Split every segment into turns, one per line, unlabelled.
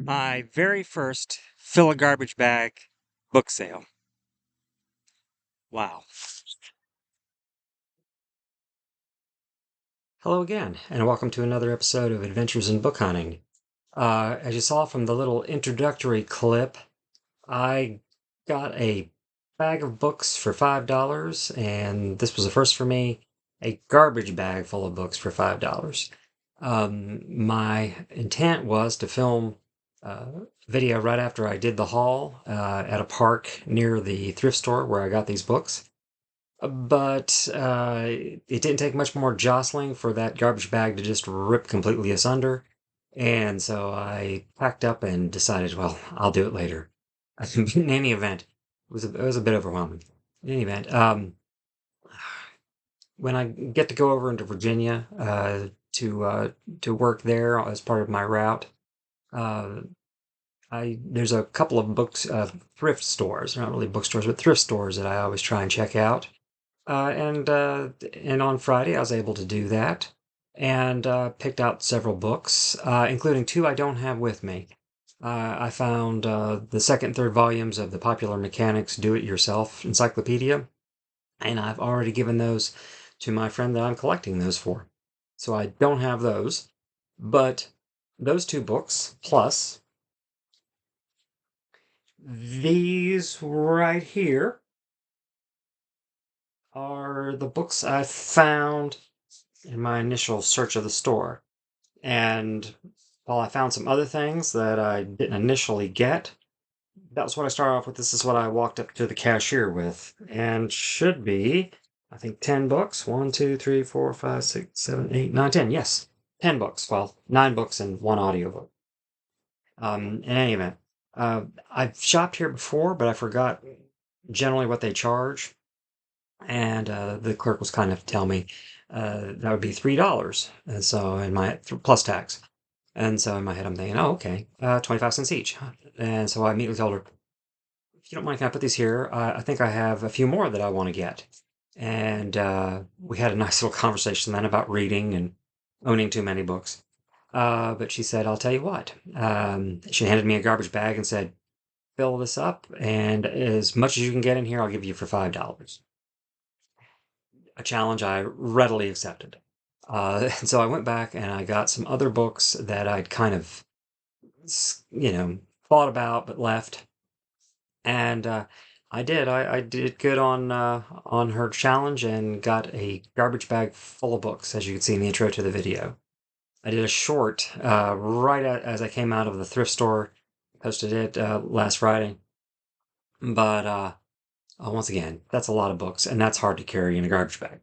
My very first fill a garbage bag book sale. Wow.
Hello again, and welcome to another episode of Adventures in Book Hunting. As you saw from the little introductory clip, I got a bag of books for $5, and this was a first for me, a garbage bag full of books for $5. My intent was to film a video right after I did the haul at a park near the thrift store where I got these books. But it didn't take much more jostling for that garbage bag to just rip completely asunder. And so I packed up and decided, well, I'll do it later. In any event, it was a bit overwhelming. In any event, when I get to go over into Virginia to work there as part of my route, uh, I there's a couple of books thrift stores, not really bookstores, but thrift stores that I always try and check out. And on Friday, I was able to do that and picked out several books, including two I don't have with me. I found the second and third volumes of the Popular Mechanics Do-It-Yourself Encyclopedia, and I've already given those to my friend that I'm collecting those for. So I don't have those, but those two books, plus these right here, are the books I found in my initial search of the store. And while I found some other things that I didn't initially get, that was what I started off with. This is what I walked up to the cashier with, and should be, I think, 10 books. 1, 2, 3, 4, 5, 6, 7, 8, 9, 10. Yes, 10 books. Well, 9 books and one audiobook. In any event, I've shopped here before, but I forgot generally what they charge. And the clerk was kind of tell me that would be $3, and so in my plus tax. And so in my head, I'm thinking, oh, okay, 25 cents each. And so I immediately told her, if you don't mind, can I put these here? I think I have a few more that I want to get. And we had a nice little conversation then about reading and owning too many books. But she said, I'll tell you what. She handed me a garbage bag and said, fill this up, and as much as you can get in here, I'll give you for $5. A challenge I readily accepted. And so I went back and I got some other books that I'd kind of, thought about but left. And I did good on her challenge and got a garbage bag full of books, as you can see in the intro to the video. I did a short as I came out of the thrift store, posted it last Friday. But once again, that's a lot of books, and that's hard to carry in a garbage bag.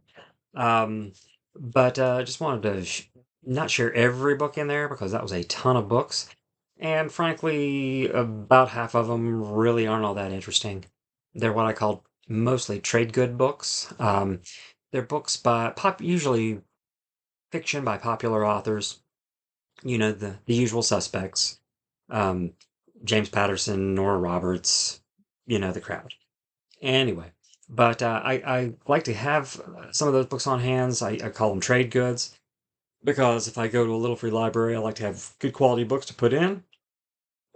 Um, but I just wanted to not share every book in there because that was a ton of books. And frankly, about half of them really aren't all that interesting. They're what I call mostly trade good books. They're books by usually fiction by popular authors. The usual suspects. Um, James Patterson, Nora Roberts, the crowd. Anyway, but I like to have some of those books on hands. I call them trade goods because if I go to a little free library, I like to have good quality books to put in.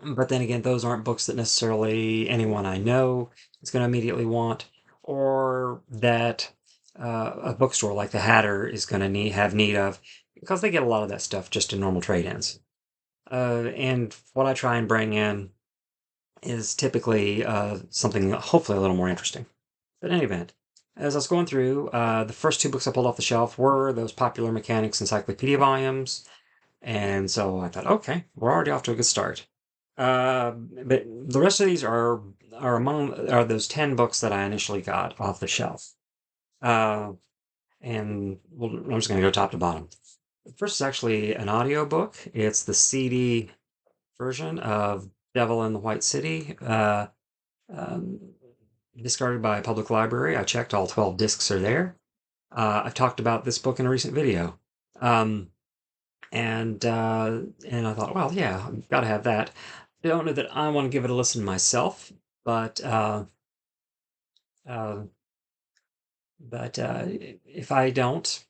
But then again, those aren't books that necessarily anyone I know is going to immediately want, or that a bookstore like the Hatter is going to have need of, because they get a lot of that stuff just in normal trade-ins. And what I try and bring in is typically something hopefully a little more interesting. But in any event, as I was going through, the first two books I pulled off the shelf were those Popular Mechanics Encyclopedia volumes. And so I thought, okay, we're already off to a good start. But the rest of these are those 10 books that I initially got off the shelf. Uh, and I'm just going to go top to bottom. The first is actually an audio book. It's the CD version of Devil in the White City. Um, Discarded by a public library. I checked, all 12 discs are there. I've talked about this book in a recent video. Um, and I thought, well, yeah, I've got to have that. I don't know that I want to give it a listen myself, but uh, but if I don't,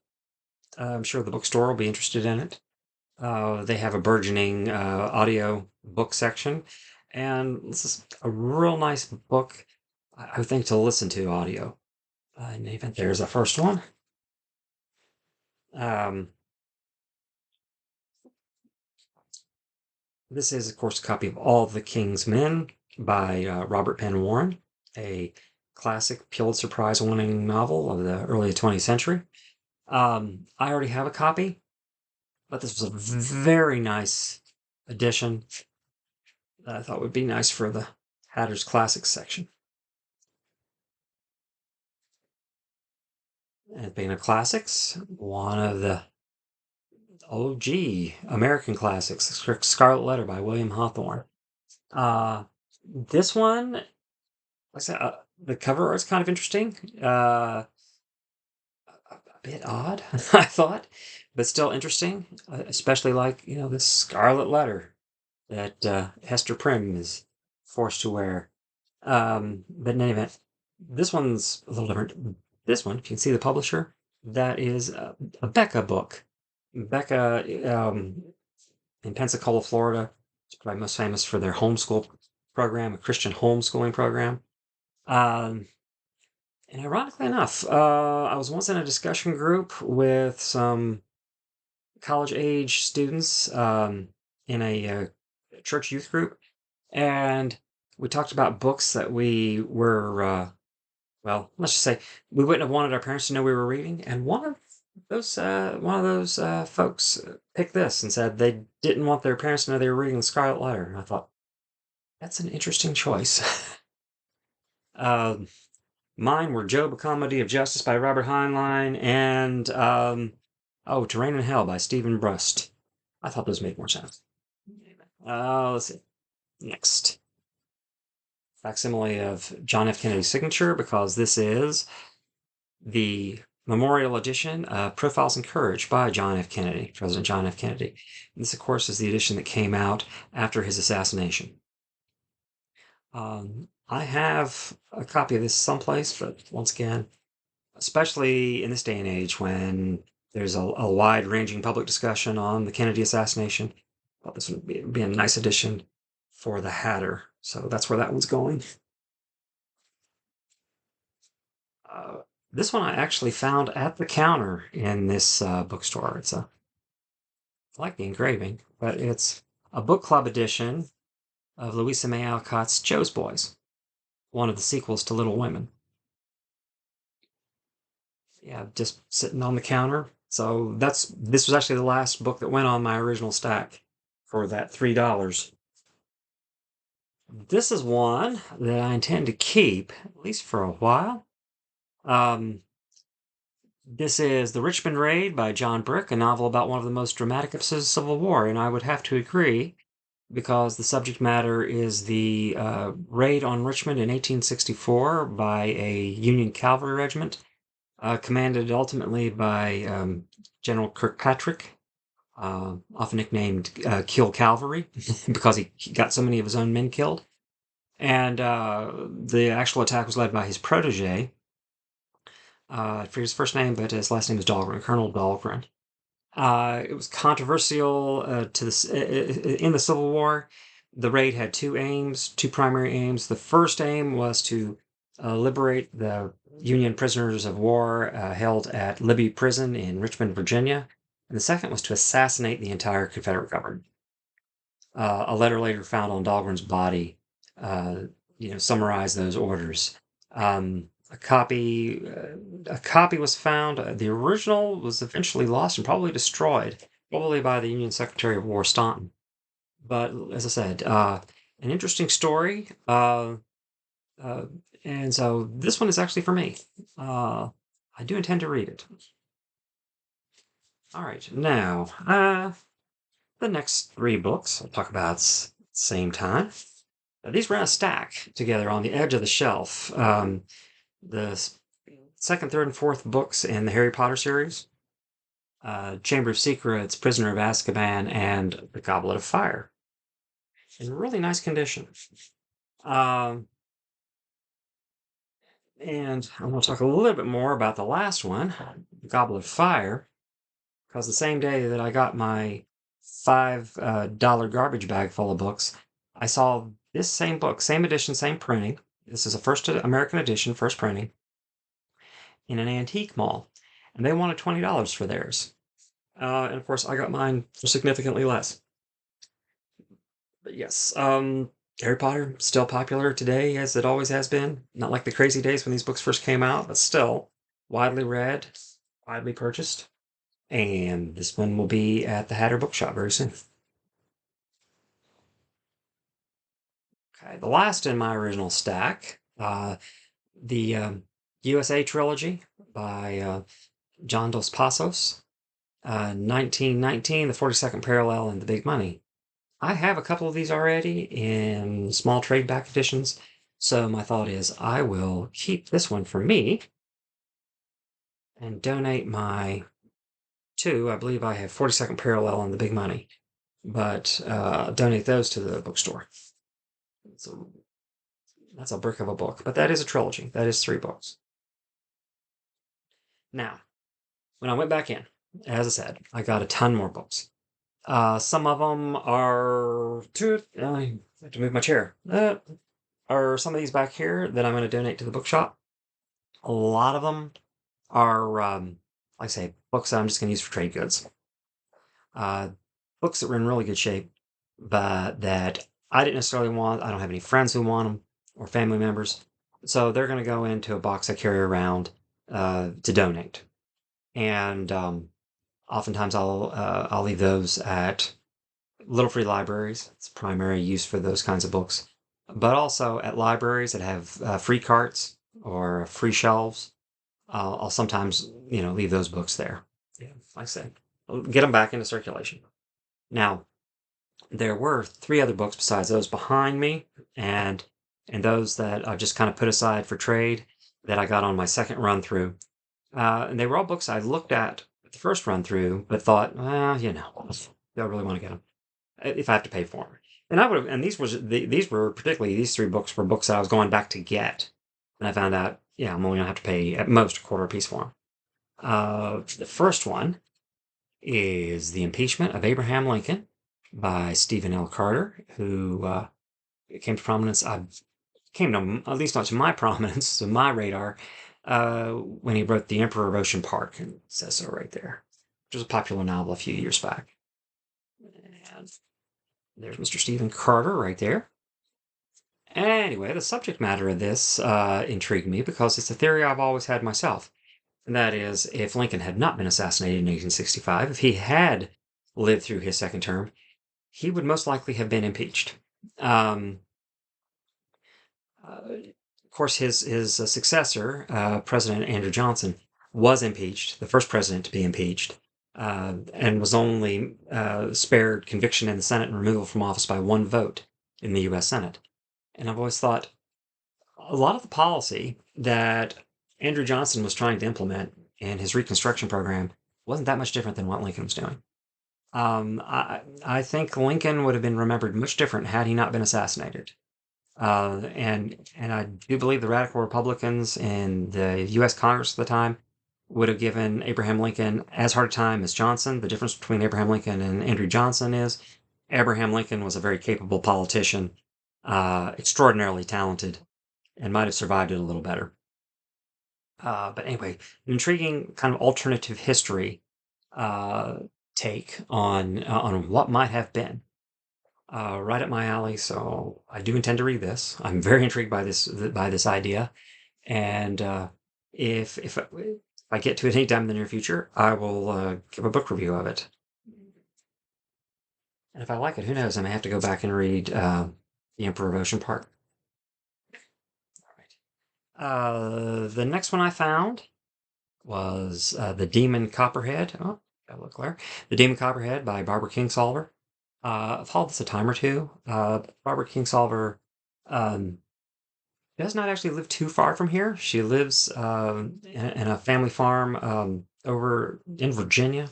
I'm sure the bookstore will be interested in it. They have a burgeoning audio book section, and this is a real nice book, I think, to listen to audio. In the event, there's the first one. Um, this is, of course, a copy of All the King's Men by Robert Penn Warren, a classic Pulitzer Prize winning novel of the early 20th century. I already have a copy, but this was a very nice edition that I thought would be nice for the Hatter's Classics section. And being a classics, one of the OG American classics, Scarlet Letter by William Hawthorne. This one, like I said, the cover art's kind of interesting. A bit odd, I thought, but still interesting. Especially like this Scarlet Letter that Hester Prynne is forced to wear. But in any event, this one's a little different. This one, you can see the publisher. That is a Becca book. Becca in Pensacola, Florida, is probably most famous for their homeschool program, a Christian homeschooling program. Um, and ironically enough, I was once in a discussion group with some college age students in a church youth group, and we talked about books that we were, well, let's just say we wouldn't have wanted our parents to know we were reading, and one of those folks picked this and said they didn't want their parents to know they were reading the Scarlet Letter. And I thought that's an interesting choice. um, Mine were Job: A Comedy of Justice by Robert Heinlein and To Reign in Hell by Stephen Brust. I thought those made more sense. Let's see. Next, facsimile of John F. Kennedy's signature, because this is the memorial edition of Profiles in Courage by John F. Kennedy, President John F. Kennedy. And this, of course, is the edition that came out after his assassination. I have a copy of this someplace, but once again, especially in this day and age when there's a wide-ranging public discussion on the Kennedy assassination, I thought this would be a nice addition for the Hatter. So that's where that one's going. Uh, this one I actually found at the counter in this bookstore. I like the engraving, but it's a book club edition of Louisa May Alcott's Joe's Boys, one of the sequels to Little Women. Yeah, just sitting on the counter. So this was actually the last book that went on my original stack for that $3. This is one that I intend to keep, at least for a while. This is The Richmond Raid by John Brick, a novel about one of the most dramatic episodes of the Civil War, and I would have to agree because the subject matter is the raid on Richmond in 1864 by a Union cavalry regiment, commanded ultimately by General Kirkpatrick, often nicknamed Kill Cavalry because he got so many of his own men killed. And the actual attack was led by his protege. I forget his first name, but his last name is Dahlgren, Colonel Dahlgren. It was controversial in the Civil War. The raid had two primary aims. The first aim was to liberate the Union prisoners of war held at Libby Prison in Richmond, Virginia. And the second was to assassinate the entire Confederate government. A letter later found on Dahlgren's body, summarized those orders. A copy was found. The original was eventually lost and probably destroyed, probably by the Union Secretary of War Staunton. But as I said, an interesting story. And so this one is actually for me. I do intend to read it. All right, now the next three books I'll talk about at the same time. These were in a stack together on the edge of the shelf. The second, third, and fourth books in the Harry Potter series, Chamber of Secrets, Prisoner of Azkaban, and The Goblet of Fire, in really nice condition. And I'm going to talk a little bit more about the last one, The Goblet of Fire, because the same day that I got my $5 garbage bag full of books, I saw this same book, same edition, same printing. This is a first American edition, first printing, in an antique mall, and they wanted $20 for theirs. And of course, I got mine for significantly less. But yes, Harry Potter still popular today as it always has been. Not like the crazy days when these books first came out, but still widely read, widely purchased. And this one will be at the Hatter Bookshop very soon. Okay, the last in my original stack, the USA trilogy by John Dos Passos, 1919, The 42nd Parallel, and The Big Money. I have a couple of these already in small trade back editions, so my thought is I will keep this one for me and donate my two. I believe I have 42nd Parallel and The Big Money, but donate those to the bookstore. So that's a brick of a book, but that is a trilogy. That is 3 books. Now, when I went back in, as I said, I got a ton more books. Some of them are. I have to move my chair. Are some of these back here that I'm going to donate to the bookshop. A lot of them are, like I say, books that I'm just going to use for trade goods. Books that were in really good shape, but that I didn't necessarily want. I don't have any friends who want them or family members. So they're going to go into a box I carry around to donate. And oftentimes I'll leave those at little free libraries. It's primary use for those kinds of books, but also at libraries that have free carts or free shelves. I'll sometimes, leave those books there. Yeah, like I said, get them back into circulation. Now, there were 3 other books besides those behind me, and those that I've just kind of put aside for trade that I got on my second run through. And they were all books I looked at the first run through, but thought, well, do I really want to get them if I have to pay for them? And I would have, and these were particularly these 3 books were books that I was going back to get, and I found out, yeah, I'm only gonna have to pay at most a quarter a piece for them. The first one is The Impeachment of Abraham Lincoln by Stephen L. Carter, who came to prominence. Came to, at least not to my prominence, to my radar, when he wrote The Emperor of Ocean Park, and it says so right there, which was a popular novel a few years back. And there's Mr. Stephen Carter right there. Anyway, the subject matter of this intrigued me because it's a theory I've always had myself. And that is, if Lincoln had not been assassinated in 1865, if he had lived through his second term, he would most likely have been impeached. Of course, his successor, President Andrew Johnson, was impeached, the first president to be impeached, and was only spared conviction in the Senate and removal from office by 1 vote in the U.S. Senate. And I've always thought a lot of the policy that Andrew Johnson was trying to implement in his Reconstruction program wasn't that much different than what Lincoln was doing. I think Lincoln would have been remembered much different had he not been assassinated. And I do believe the radical Republicans in the U.S. Congress at the time would have given Abraham Lincoln as hard a time as Johnson. The difference between Abraham Lincoln and Andrew Johnson is Abraham Lincoln was a very capable politician, extraordinarily talented, and might have survived it a little better. But anyway, an intriguing kind of alternative history take on what might have been. Right up my alley, so I do intend to read this. I'm very intrigued by this idea, and if I get to it anytime in the near future, I will give a book review of it. And if I like it, who knows? I may have to go back and read The Emperor of Ocean Park. All right. The next one I found was The Demon Copperhead. Oh, got a look there. The Demon Copperhead by Barbara Kingsolver. I've followed this a time or two. Barbara Kingsolver does not actually live too far from here. She lives in a family farm over in Virginia.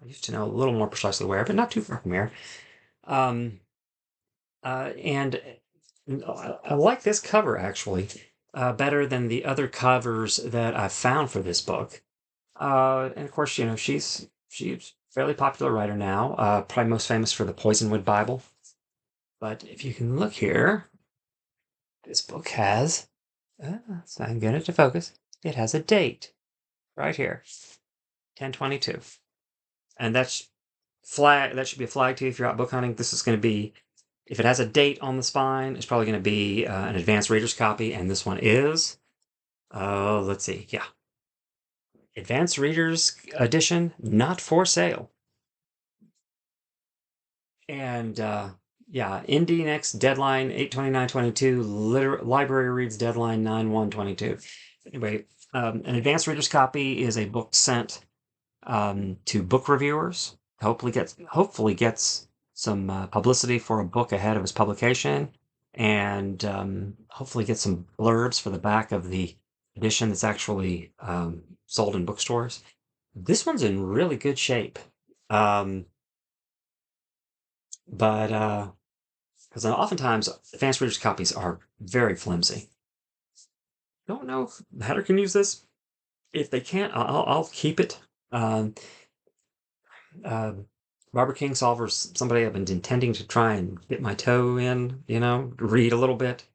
I used to know a little more precisely where, but not too far from here. And I like this cover actually better than the other covers that I've found for this book. And of course, she's fairly popular writer now, probably most famous for the Poisonwood Bible. But if you can look here, this book has, so I can get it to focus, it has a date right here, 10/22. And that's that should be a flag to you if you're out book hunting. This is going to be, if it has a date on the spine, it's probably going to be an advanced reader's copy, and this one is, let's see, yeah, advanced reader's edition, not for sale. And yeah, Indie next deadline 8/29/22. Library reads deadline 9/1/22. Anyway, an advanced reader's copy is a book sent to book reviewers. Hopefully gets some publicity for a book ahead of its publication, and hopefully get some blurbs for the back of the edition that's actually sold in bookstores. This one's in really good shape. But because oftentimes advanced readers copies are very flimsy. Don't know if the Hatter can use this. If they can't, I'll keep it. Uh, Barbara Kingsolver's somebody I've been intending to try and get my toe in, read a little bit,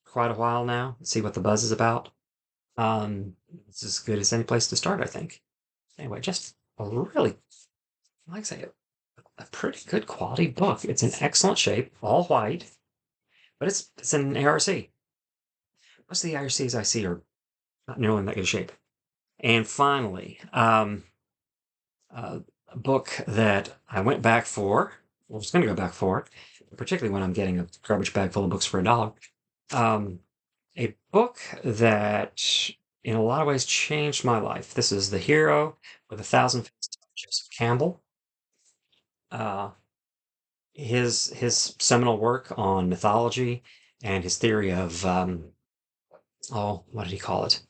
quite a while now, see what the buzz is about. It's as good as any place to start, I think. Anyway, just a really, like I say, a pretty good quality book. It's in excellent shape, all white, but it's an ARC. Most of the IRCs I see are not nearly in that good shape. And finally, a book that I went back for, I was going to go back for, particularly when I'm getting a garbage bag full of books for $1. A book that, in a lot of ways, changed my life. This is The Hero with 1,000 Faces by Joseph Campbell. His seminal work on mythology and his theory of what did he call it?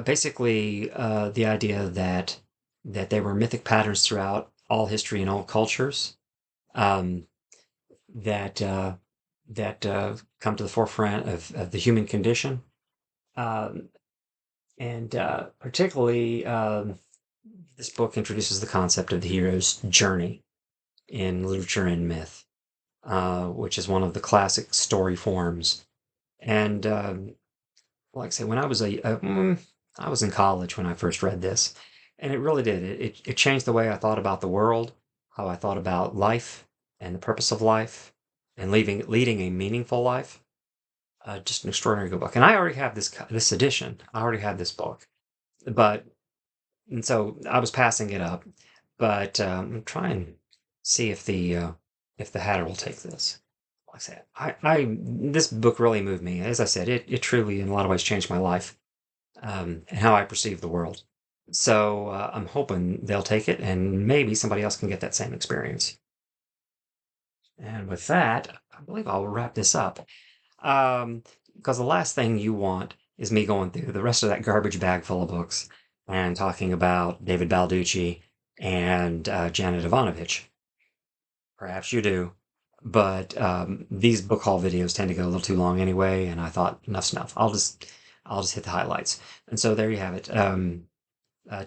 Basically, the idea that there were mythic patterns throughout all history and all cultures, um, that come to the forefront of the human condition, um, and particularly this book introduces the concept of the hero's journey in literature and myth, which is one of the classic story forms. And like I say, when I was in college when I first read this, and it really did. It changed the way I thought about the world, how I thought about life and the purpose of life, and leading a meaningful life. Just an extraordinary good book. And I already have this edition. I already had this book, but and so I was passing it up. But I'm trying to see if the Hatter will take this. Like I said, this book really moved me. As I said, it truly, in a lot of ways, changed my life, and how I perceive the world. So I'm hoping they'll take it, and maybe somebody else can get that same experience. And with that, I believe I'll wrap this up. Because the last thing you want is me going through the rest of that garbage bag full of books and talking about David Balducci and Janet Ivanovich. Perhaps you do. But these book haul videos tend to go a little too long anyway, and I thought enough's enough. I'll just hit the highlights. And so there you have it.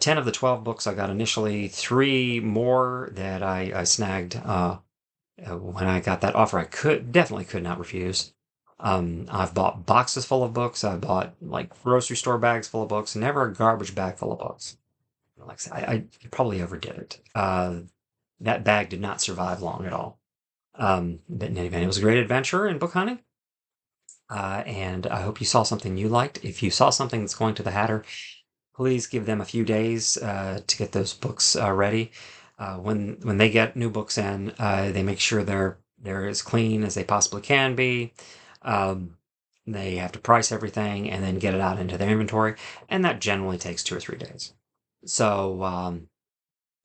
10 of the 12 books I got initially, 3 more that I snagged when I got that offer. I definitely could not refuse. I've bought boxes full of books. I've bought like grocery store bags full of books. Never a garbage bag full of books. Like I said, I probably overdid it. That bag did not survive long at all. But in any event, it was a great adventure in book hunting. And I hope you saw something you liked. If you saw something that's going to the Hatter, please give them a few days to get those books ready. When they get new books in, they make sure they're as clean as they possibly can be. They have to price everything and then get it out into their inventory, and that generally takes 2 or 3 days. So,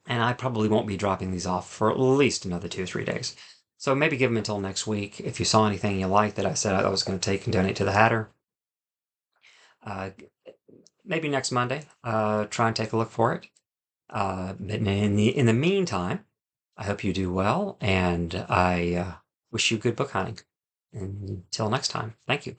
and I probably won't be dropping these off for at least another 2 or 3 days. So maybe give them until next week. If you saw anything you liked that I said I was going to take and donate to the Hatter, maybe next Monday, try and take a look for it. But in the meantime, I hope you do well, and I wish you good book hunting. Until next time, thank you.